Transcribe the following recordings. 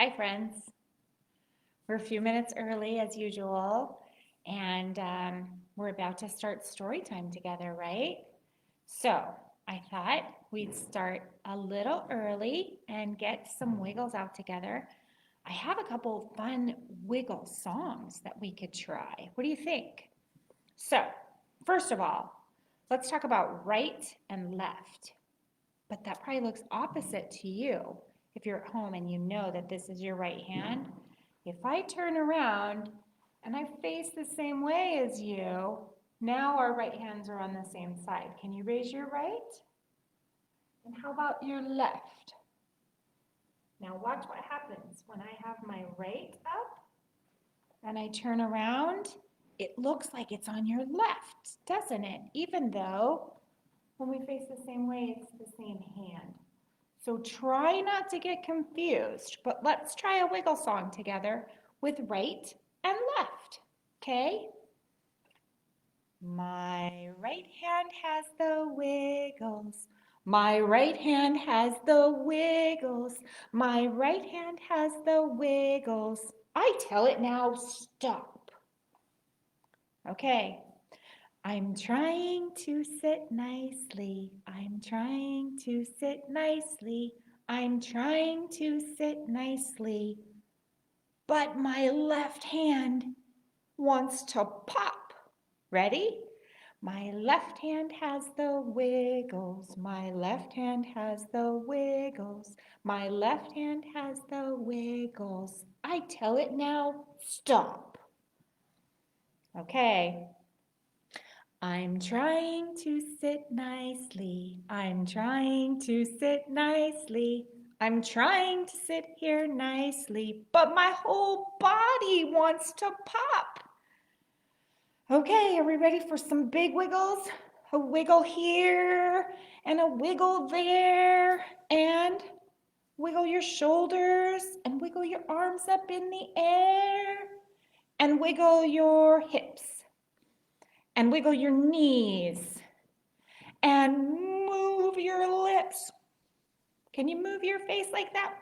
Hi, friends. We're a few minutes early as usual, and we're about to start story time together, right? So I thought we'd start a little early and get some wiggles out together. I have a couple fun wiggle songs that we could try. What do you think? So, first of all, let's talk about right and left. But that probably looks opposite to you if you're at home and you know that this is your right hand. If I turn around and I face the same way as you, now our right hands are on the same side. Can you raise your right? And how about your left? Now watch what happens when I have my right up and I turn around. It looks like it's on your left, doesn't it? Even though when we face the same way, it's the same hand. So try not to get confused, but let's try a wiggle song together with right and left, okay? My right hand has the wiggles. My right hand has the wiggles. My right hand has the wiggles. I tell it now, stop. Okay, I'm trying to sit nicely. I'm trying to sit nicely. I'm trying to sit nicely. But my left hand wants to pop. Ready? My left hand has the wiggles. My left hand has the wiggles. My left hand has the wiggles. I tell it now, stop. Okay. I'm trying to sit nicely. I'm trying to sit nicely. I'm trying to sit here nicely, but my whole body wants to pop. Okay, are we ready for some big wiggles? A wiggle here and a wiggle there, and wiggle your shoulders and wiggle your arms up in the air and wiggle your hips and wiggle your knees and move your lips. Can you move your face like that?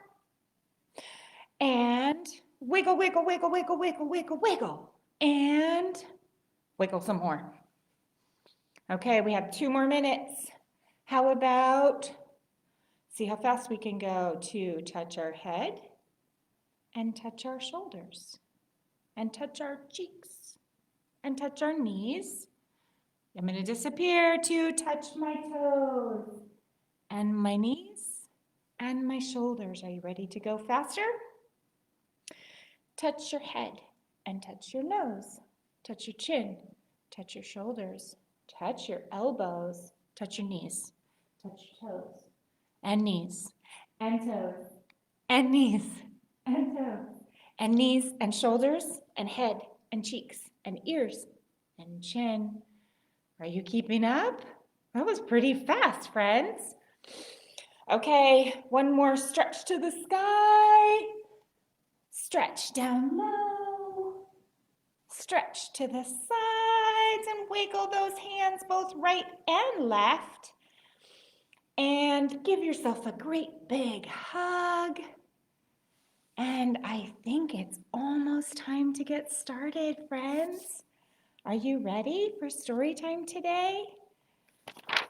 And wiggle, wiggle, wiggle, wiggle, wiggle, wiggle, wiggle. And wiggle some more. Okay, we have 2 more minutes. How about, see how fast we can go to touch our head and touch our shoulders and touch our cheeks and touch our knees. I'm going to disappear to touch my toes and my knees and my shoulders. Are you ready to go faster? Touch your head and touch your nose. Touch your chin. Touch your shoulders. Touch your elbows. Touch your knees. Touch your toes and knees and toes and knees and toes and knees and shoulders and head and cheeks and ears and chin. Are you keeping up? That was pretty fast, friends. Okay, one more stretch to the sky. Stretch down low. Stretch to the sides and wiggle those hands both right and left. And give yourself a great big hug. And I think it's almost time to get started, friends. Are you ready for story time today?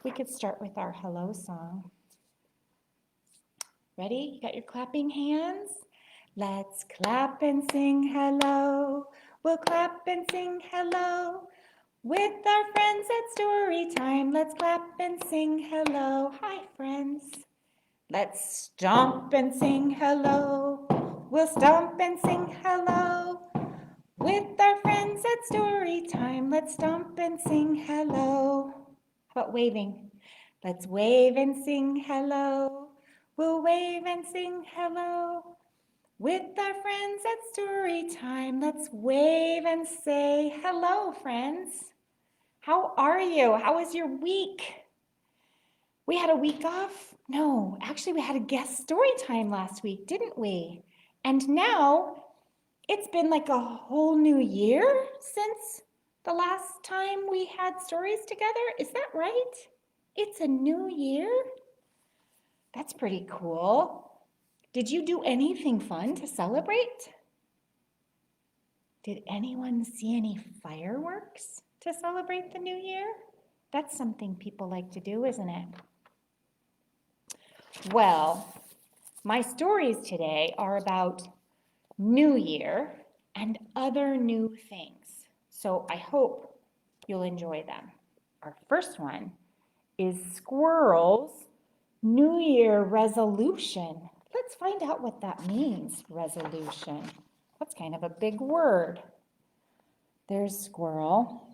We could start with our hello song. Ready? You got your clapping hands? Let's clap and sing hello. We'll clap and sing hello. With our friends at story time, let's clap and sing hello. Hi, friends. Let's stomp and sing hello. We'll stomp and sing hello. With our friends at story time, let's stomp and sing hello. How about waving? Let's wave and sing hello. We'll wave and sing hello. With our friends at story time, let's wave and say hello, friends. How are you? How was your week? We had a week off? No, actually we had a guest story time last week, didn't we? And now it's been like a whole new year since the last time we had stories together. Is that right? It's a new year? That's pretty cool. Did you do anything fun to celebrate? Did anyone see any fireworks to celebrate the new year? That's something people like to do, isn't it? Well, my stories today are about New Year and other new things. So I hope you'll enjoy them. Our first one is Squirrel's New Year resolution. Let's find out what that means, resolution. That's kind of a big word. There's Squirrel.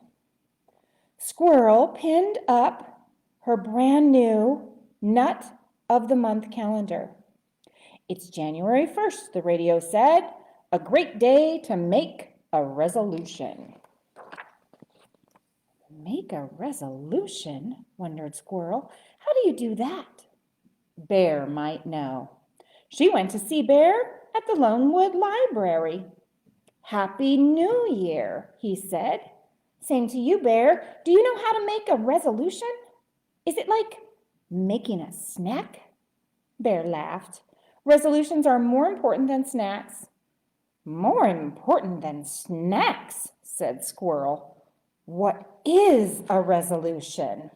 Squirrel pinned up her brand new Nut of the Month calendar. It's January 1st, the radio said, a great day to make a resolution. Make a resolution, wondered Squirrel. How do you do that? Bear might know. She went to see Bear at the Lonewood Library. Happy New Year, he said. Same to you, Bear. Do you know how to make a resolution? Is it like making a snack? Bear laughed. Resolutions are more important than snacks. More important than snacks, said Squirrel. What is a resolution?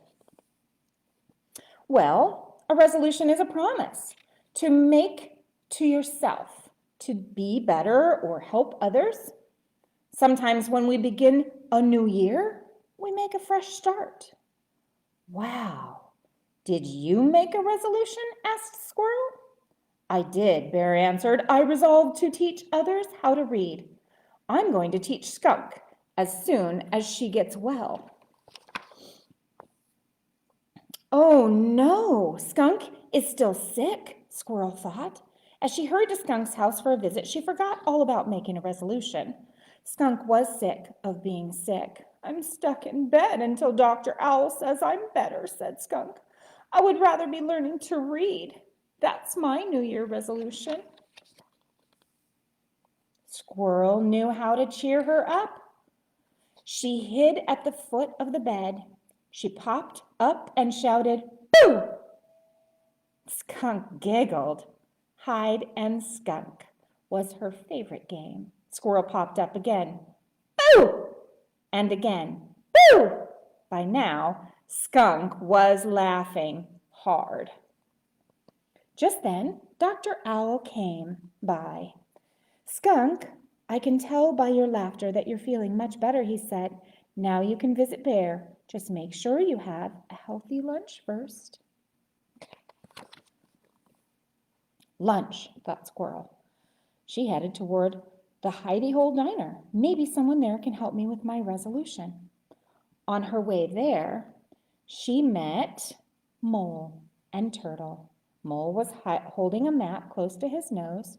Well, a resolution is a promise to make to yourself to be better or help others. Sometimes when we begin a new year, we make a fresh start. Wow, did you make a resolution? Asked Squirrel. I did, Bear answered. I resolved to teach others how to read. I'm going to teach Skunk as soon as she gets well. Oh no, Skunk is still sick, Squirrel thought. As she hurried to Skunk's house for a visit, she forgot all about making a resolution. Skunk was sick of being sick. I'm stuck in bed until Dr. Owl says I'm better, said Skunk. I would rather be learning to read. That's my New Year resolution. Squirrel knew how to cheer her up. She hid at the foot of the bed. She popped up and shouted, "Boo!" Skunk giggled. Hide and skunk was her favorite game. Squirrel popped up again. "Boo!" And again, "Boo!" By now, Skunk was laughing hard. Just then, Dr. Owl came by. "Skunk, I can tell by your laughter that you're feeling much better," he said. "Now you can visit Bear. Just make sure you have a healthy lunch first." Lunch, thought Squirrel. She headed toward the Hidey Hole Diner. Maybe someone there can help me with my resolution. On her way there, she met Mole and Turtle. Mole was holding a map close to his nose.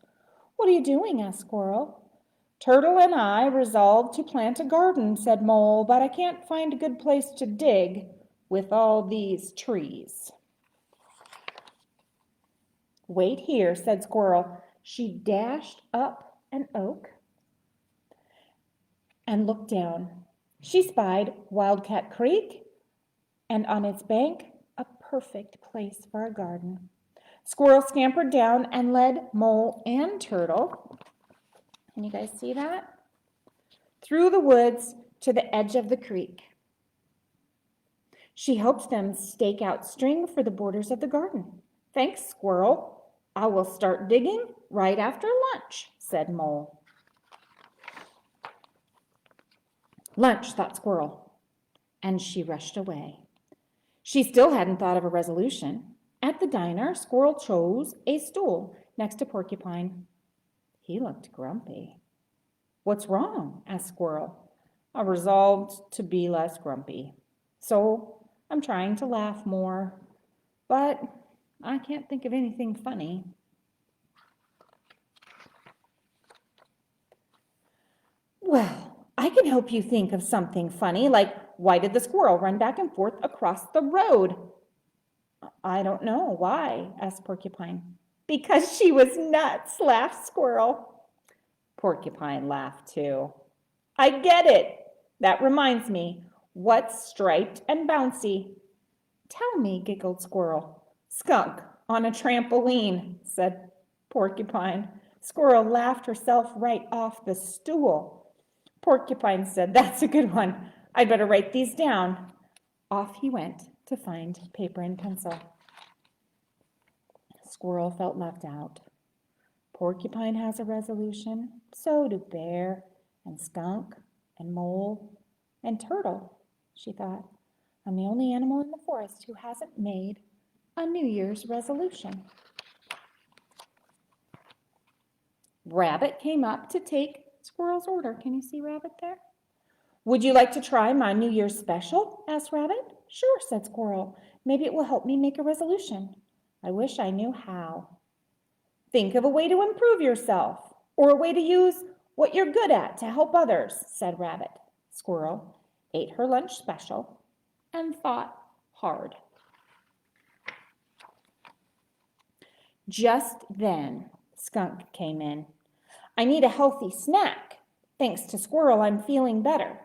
"What are you doing?" asked Squirrel. "Turtle and I resolved to plant a garden," said Mole, "but I can't find a good place to dig with all these trees." "Wait here," said Squirrel. She dashed up an oak and looked down. She spied Wildcat Creek, and on its bank, a perfect place for a garden. Squirrel scampered down and led Mole and Turtle, can you guys see that? Through the woods to the edge of the creek. She helped them stake out string for the borders of the garden. "Thanks, Squirrel. I will start digging right after lunch," said Mole. Lunch, thought Squirrel, and she rushed away. She still hadn't thought of a resolution. At the diner, Squirrel chose a stool next to Porcupine. He looked grumpy. "What's wrong?" asked Squirrel. "I resolved to be less grumpy, so I'm trying to laugh more, but I can't think of anything funny." "Well, I can help you think of something funny, like why did the squirrel run back and forth across the road?" "I don't know. Why?" asked Porcupine. "Because she was nuts," laughed Squirrel. Porcupine laughed too. "I get it. That reminds me. What's striped and bouncy?" "Tell me," giggled Squirrel. "Skunk on a trampoline," said Porcupine. Squirrel laughed herself right off the stool. Porcupine said, "That's a good one. I'd better write these down." Off he went to find paper and pencil. Squirrel felt left out. Porcupine has a resolution. So do Bear and Skunk and Mole and Turtle, she thought. I'm the only animal in the forest who hasn't made a New Year's resolution. Rabbit came up to take Squirrel's order. Can you see Rabbit there? Would you like to try my New Year's special? Asked Rabbit. Sure, said Squirrel. Maybe it will help me make a resolution. I wish I knew how. Think of a way to improve yourself, or a way to use what you're good at to help others, said Rabbit. Squirrel ate her lunch special and thought hard. Just then, Skunk came in. I need a healthy snack. Thanks to Squirrel, I'm feeling better.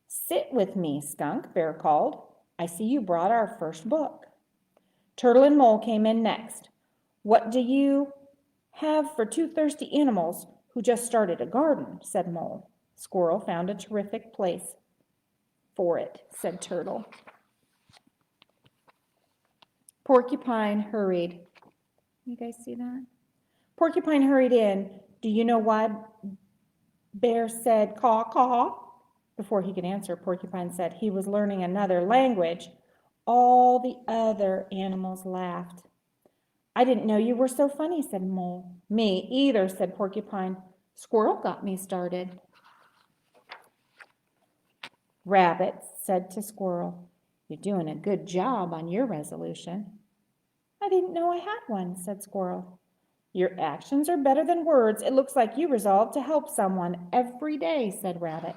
Sit with me, Skunk, Bear called. I see you brought our first book. Turtle and Mole came in next. What do you have for two thirsty animals who just started a garden? Said Mole. Squirrel found a terrific place for it, said Turtle. Porcupine hurried. You guys see that? Porcupine hurried in. Do you know why Bear said caw caw? Before he could answer, Porcupine said he was learning another language. All the other animals laughed. I didn't know you were so funny, said Mole. Me either, said Porcupine. Squirrel got me started. Rabbit said to Squirrel, you're doing a good job on your resolution. I didn't know I had one, said Squirrel. Your actions are better than words. It looks like you resolved to help someone every day, said Rabbit.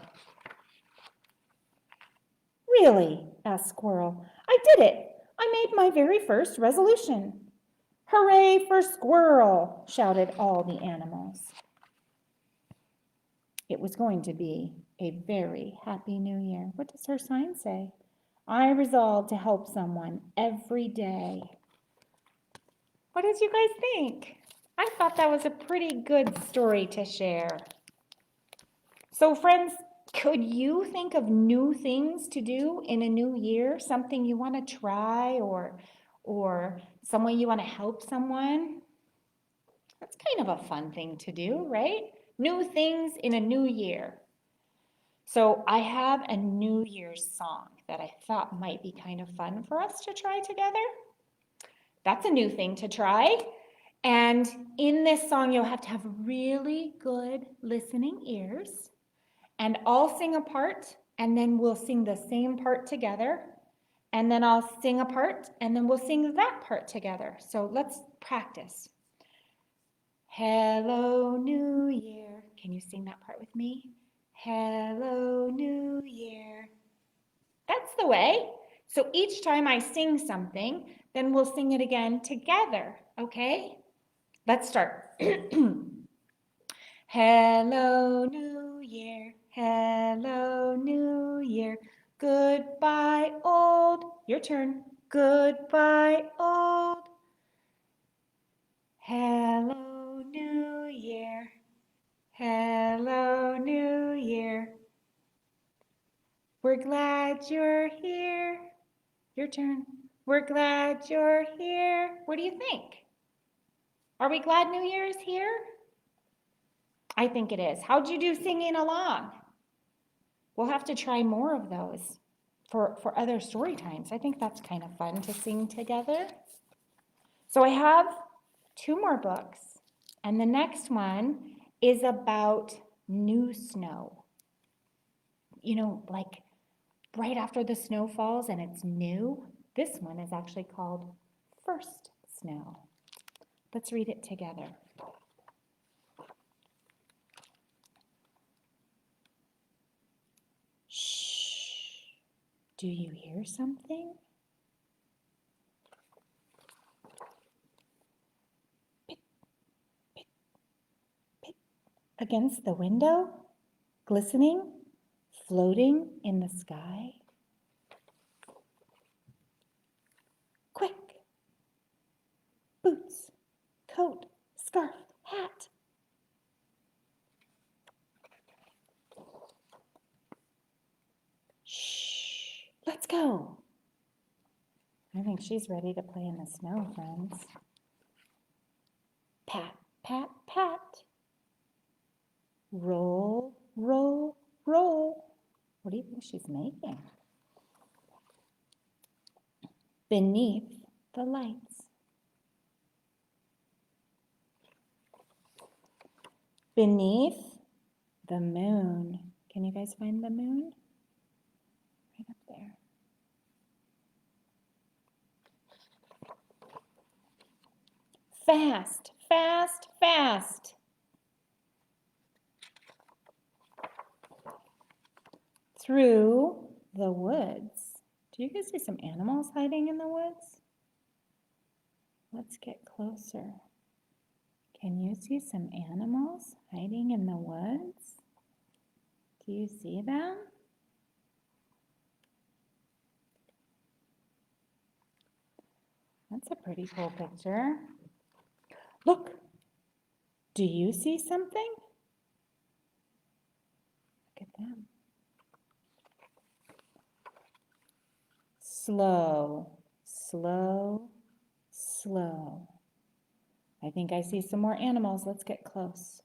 Really? Asked Squirrel. I did it. I made my very first resolution. Hooray for Squirrel, shouted all the animals. It was going to be a very happy new year. What does her sign say? I resolve to help someone every day. What did you guys think? I thought that was a pretty good story to share. So friends, could you think of new things to do in a new year? Something you want to try or some way you want to help someone? That's kind of a fun thing to do, right? New things in a new year. So I have a New Year's song that I thought might be kind of fun for us to try together. That's a new thing to try. And in this song, you'll have to have really good listening ears. And I'll sing a part, and then we'll sing the same part together. And then I'll sing a part, and then we'll sing that part together. So let's practice. Hello, New Year. Can you sing that part with me? Hello, New Year. That's the way. So each time I sing something, then we'll sing it again together, okay? Let's start. Hello, New Year. Hello, New Year. Goodbye, old. Your turn. Goodbye, old. Hello, New Year. Hello, New Year. We're glad you're here. Your turn. We're glad you're here. What do you think? Are we glad New Year is here? I think it is. How'd you do singing along? We'll have to try more of those for other story times. I think that's kind of fun to sing together. So I have 2 more books, and the next one is about new snow. You know, like right after the snow falls and it's new. This one is actually called First Snow. Let's read it together. Shh. Do you hear something? Pit, pit, pit. Against the window, glistening, floating in the sky. Quick! Boots, coat, scarf, hat. Shh, let's go. I think she's ready to play in the snow, friends. Pat, pat, pat. Roll, roll, roll. What do you think she's making? Beneath the lights. Beneath the moon. Can you guys find the moon? Right up there. Fast, fast, fast. Through the woods. Do you guys see some animals hiding in the woods? Let's get closer. Can you see some animals hiding in the woods? Do you see them? That's a pretty cool picture. Look, do you see something? Look at them. Slow, slow, slow. I think I see some more animals. Let's get close.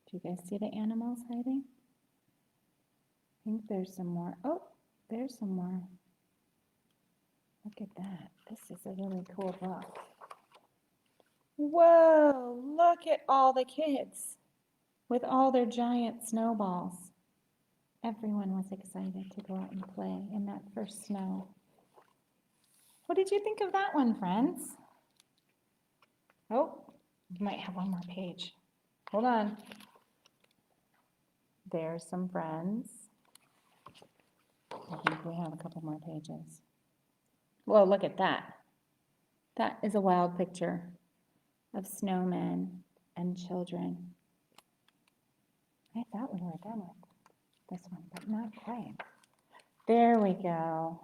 Do you guys see the animals hiding? I think there's some more. Oh, there's some more. Look at that. This is a really cool book. Whoa, look at all the kids with all their giant snowballs. Everyone was excited to go out and play in that first snow. What did you think of that one, friends? Oh, you might have one more page. Hold on. There's some friends. I think we have a couple more pages. Whoa, look at that. That is a wild picture of snowmen and children. I thought we were done with this one, but not quite. There we go.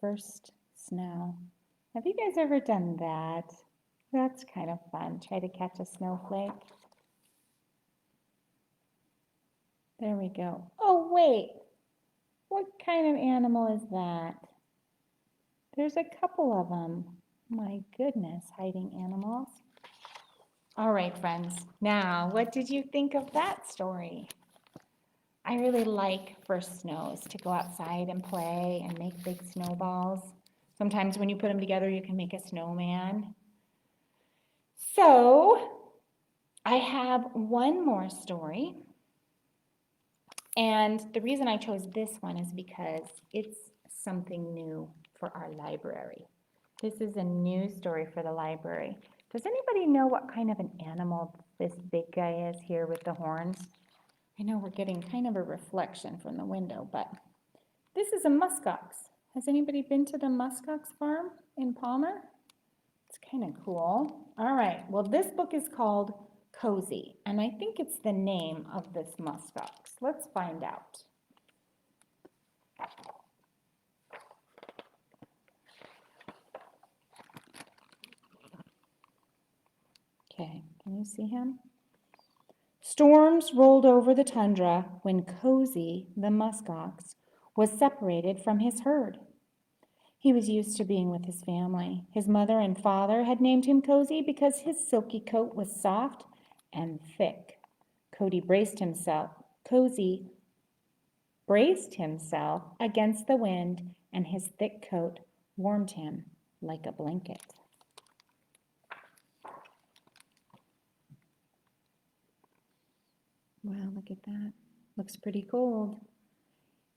First snow. Have you guys ever done that? That's kind of fun. Try to catch a snowflake. There we go. Oh, wait. What kind of animal is that? There's a couple of them. My goodness, hiding animals. All right, friends. Now, what did you think of that story? I really like first snows, to go outside and play and make big snowballs. Sometimes when you put them together, you can make a snowman. So, I have one more story. And the reason I chose this one is because it's something new for our library. This is a new story for the library. Does anybody know what kind of an animal this big guy is here with the horns? I know we're getting kind of a reflection from the window, but this is a muskox. Has anybody been to the muskox farm in Palmer? It's kind of cool. All right, well, this book is called Cozy, and I think it's the name of this muskox. Let's find out. Okay, can you see him? Storms rolled over the tundra when Cozy, the muskox, was separated from his herd. He was used to being with his family. His mother and father had named him Cozy because his silky coat was soft and thick. Cozy braced himself against the wind, and his thick coat warmed him like a blanket. Wow, look at that. Looks pretty cold.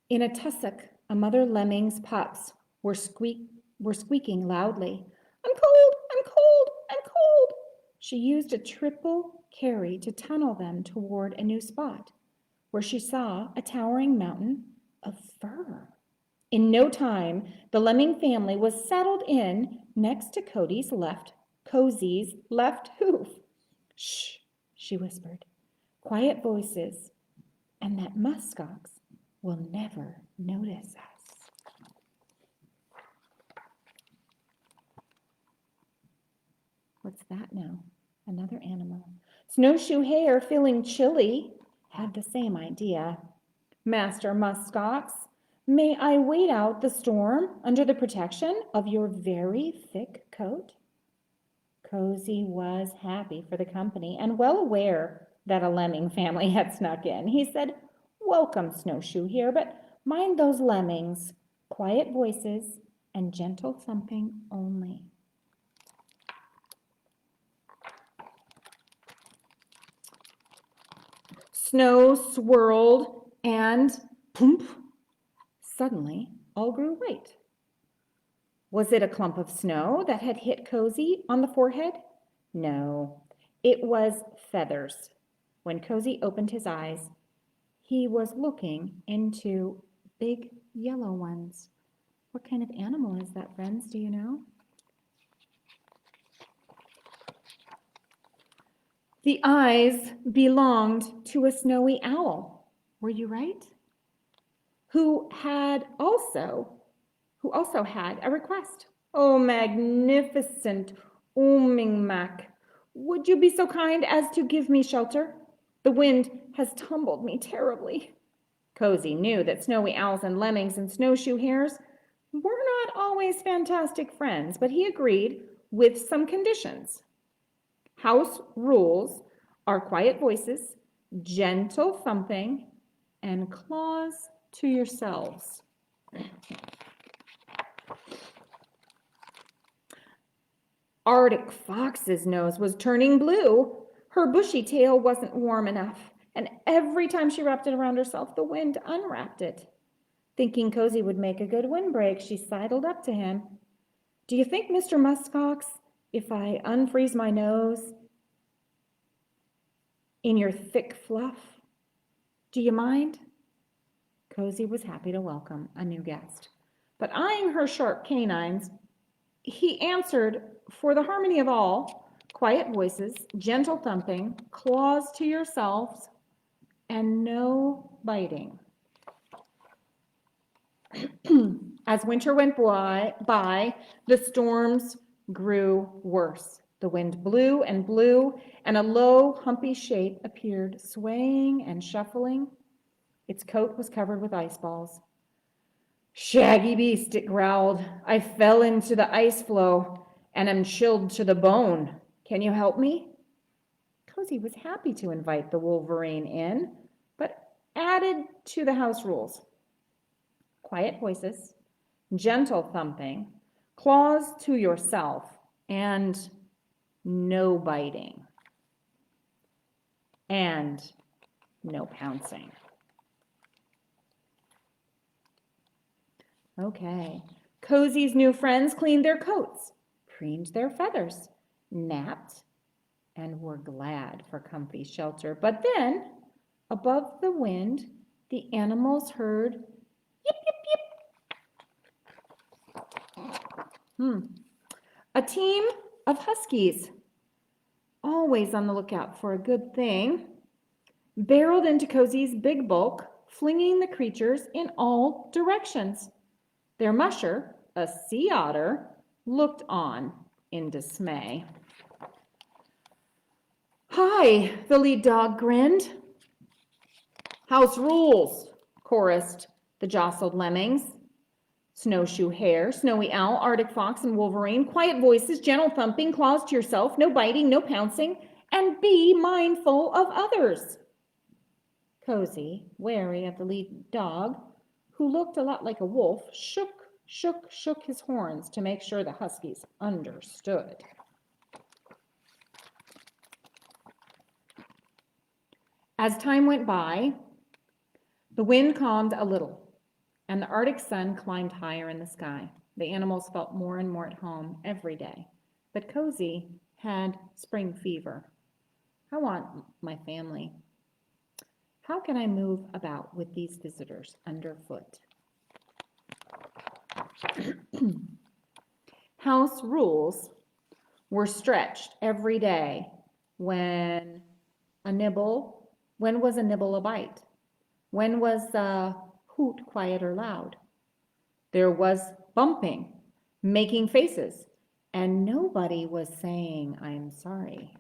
In a tussock, a mother lemming's pups were squeaking loudly. I'm cold, I'm cold, I'm cold. She used a triple carry to tunnel them toward a new spot, where she saw a towering mountain of fur. In no time, the lemming family was settled in next to Cozy's left hoof. Shh, she whispered. Quiet voices, and that muskox will never notice us. What's that now? Another animal. Snowshoe Hare, feeling chilly, had the same idea. Master Muskox, may I wait out the storm under the protection of your very thick coat? Cozy was happy for the company and well aware that a lemming family had snuck in. He said, "Welcome, Snowshoe here, but mind those lemmings, quiet voices and gentle thumping only." Snow swirled and poof, suddenly all grew white. Was it a clump of snow that had hit Cozy on the forehead? No, it was feathers. When Cozy opened his eyes, he was looking into big yellow ones. What kind of animal is that, friends? Do you know? The eyes belonged to a snowy owl. Were you right? Who also had a request. "Oh, magnificent Oomingmak, would you be so kind as to give me shelter? The wind has tumbled me terribly." Cozy knew that snowy owls and lemmings and snowshoe hares were not always fantastic friends, but he agreed with some conditions. House rules are quiet voices, gentle thumping, and claws to yourselves. Arctic Fox's nose was turning blue. Her bushy tail wasn't warm enough, and every time she wrapped it around herself, the wind unwrapped it. Thinking Cozy would make a good windbreak, she sidled up to him. "Do you think, Mr. Muskox, if I unfreeze my nose in your thick fluff, do you mind?" Cozy was happy to welcome a new guest, but eyeing her sharp canines, he answered, for the harmony of all, quiet voices, gentle thumping, claws to yourselves, and no biting. As winter went by, the storms grew worse. The wind blew, and a low, humpy shape appeared, swaying and shuffling. Its coat was covered with ice balls. "Shaggy beast," it growled. "I fell into the ice floe and am chilled to the bone. Can you help me?" Cozy was happy to invite the Wolverine in, but added to the house rules. Quiet voices, gentle thumping, claws to yourself, and no biting, and no pouncing. Okay, Cozy's new friends cleaned their coats, preened their feathers, napped, and were glad for comfy shelter. But then, above the wind, the animals heard yip, yip, yip. A team of huskies, always on the lookout for a good thing, barreled into Cozy's big bulk, flinging the creatures in all directions. Their musher, a sea otter, looked on in dismay. "Hi," the lead dog grinned. "House rules," chorused the jostled lemmings. Snowshoe Hare, Snowy Owl, Arctic Fox, and Wolverine. Quiet voices, gentle thumping, claws to yourself, no biting, no pouncing, and be mindful of others. Cozy, wary of the lead dog, who looked a lot like a wolf, shook his horns to make sure the huskies understood. As time went by, the wind calmed a little, and the Arctic sun climbed higher in the sky. The animals felt more and more at home every day, but Cozy had spring fever. "I want my family. How can I move about with these visitors underfoot?" House rules were stretched every day. When was a nibble a bite? When was a hoot quiet or loud? There was bumping, making faces, and nobody was saying, "I'm sorry."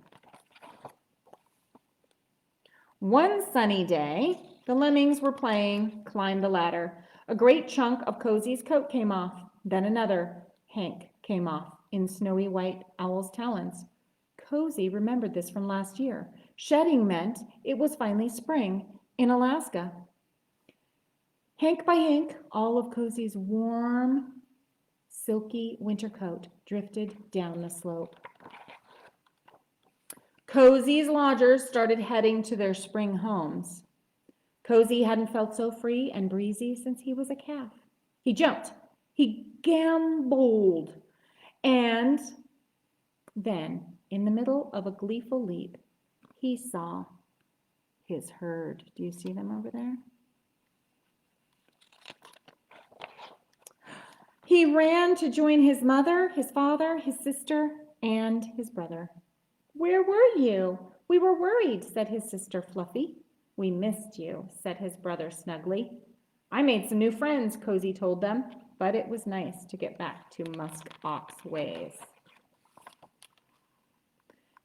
One sunny day, the lemmings were playing climb the ladder. A great chunk of Cozy's coat came off. Then another, Hank, came off in snowy white owl's talons. Cozy remembered this from last year. Shedding meant it was finally spring in Alaska. Hank by Hank, all of Cozy's warm, silky winter coat drifted down the slope. Cozy's lodgers started heading to their spring homes. Cozy hadn't felt so free and breezy since he was a calf. He jumped, he gamboled, and then, in the middle of a gleeful leap, he saw his herd. Do you see them over there? He ran to join his mother, his father, his sister, and his brother. "Where were you? We were worried," said his sister Fluffy. "We missed you," said his brother Snuggly. "I made some new friends," Cozy told them, but it was nice to get back to musk ox ways.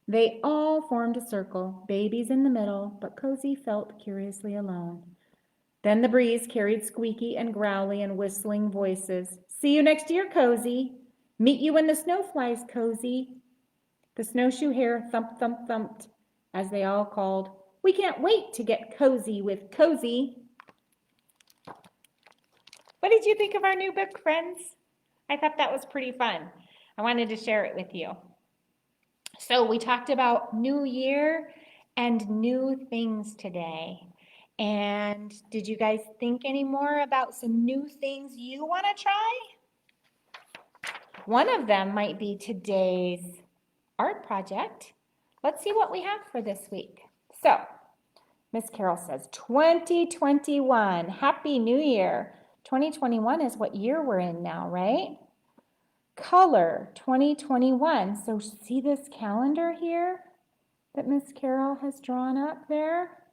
They all formed a circle, babies in the middle, but Cozy felt curiously alone. Then the breeze carried squeaky and growly and whistling voices. "See you next year, Cozy. Meet you when the snow flies, Cozy." The snowshoe hare thump, thump, thumped as they all called, "We can't wait to get cozy with Cozy." What did you think of our new book, friends? I thought that was pretty fun. I wanted to share it with you. So we talked about New Year and new things today. And did you guys think any more about some new things you want to try? One of them might be today's art project. Let's see what we have for this week. So, Miss Carol says, 2021, Happy New Year. 2021 is what year we're in now, right? Color, 2021. So see this calendar here that Miss Carol has drawn up there?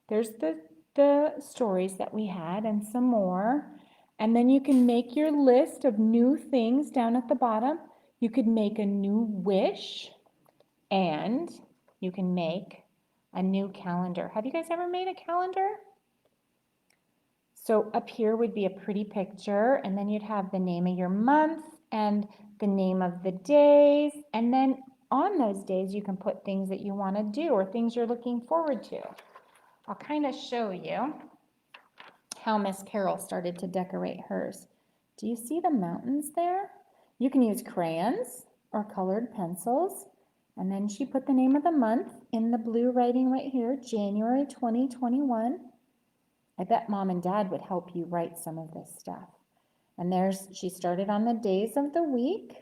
There's the stories that we had and some more. And then you can make your list of new things down at the bottom. You could make a new wish and you can make a new calendar. Have you guys ever made a calendar? So up here would be a pretty picture, and then you'd have the name of your month and the name of the days, and then on those days you can put things that you want to do or things you're looking forward to. I'll kind of show you how Miss Carol started to decorate hers. Do you see the mountains there? You can use crayons or colored pencils. And then she put the name of the month in the blue writing right here, January 2021. I bet Mom and Dad would help you write some of this stuff. And she started on the days of the week.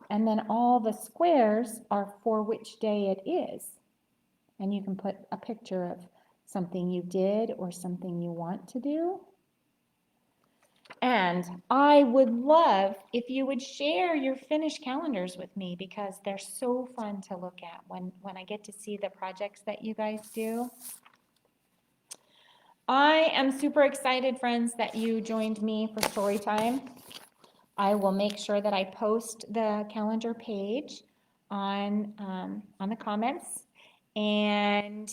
And then all the squares are for which day it is. And you can put a picture of something you did or something you want to do. And I would love if you would share your finished calendars with me because they're so fun to look at when I get to see the projects that you guys do. I am super excited, friends, that you joined me for story time. I will make sure that I post the calendar page on the comments. And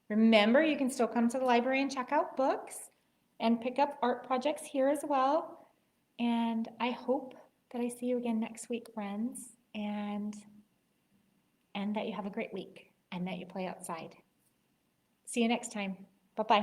remember, you can still come to the library and check out books and pick up art projects here as well. And I hope that I see you again next week, friends, and that you have a great week and that you play outside. See you next time. Bye-bye.